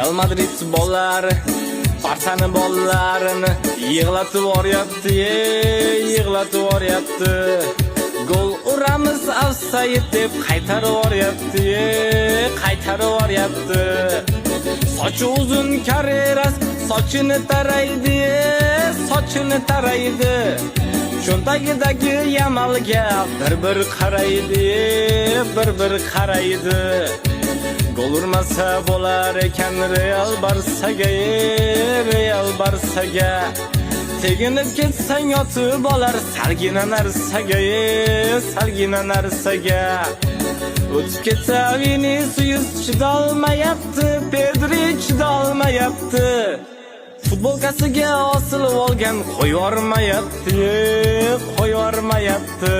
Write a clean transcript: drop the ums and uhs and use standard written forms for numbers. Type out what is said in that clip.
Real Madrid bollar Barsani bollarini yig'latib yuboryapti, yig'latib yuboryapti. Gol uramiz offside deb qaytarib yuboryapti, qaytarib yuboryapti. Sochi uzun Carreras sochini taraydi, sochini taraydi. Cho'ntagidagi Yamalga bir qaraydi, bir qaraydi. Gol urmasa bo'lar ekan Real Barsaga, Real Barsaga. Teginib ketsang yotib olar salgina narsaga, salgina narsaga. O'tib ketsa Vinicius chidolmayapti, Pedri chidolmayapti. Futbolkasiga osilib olgan qo'yvormayapti, qo'yvormayapti.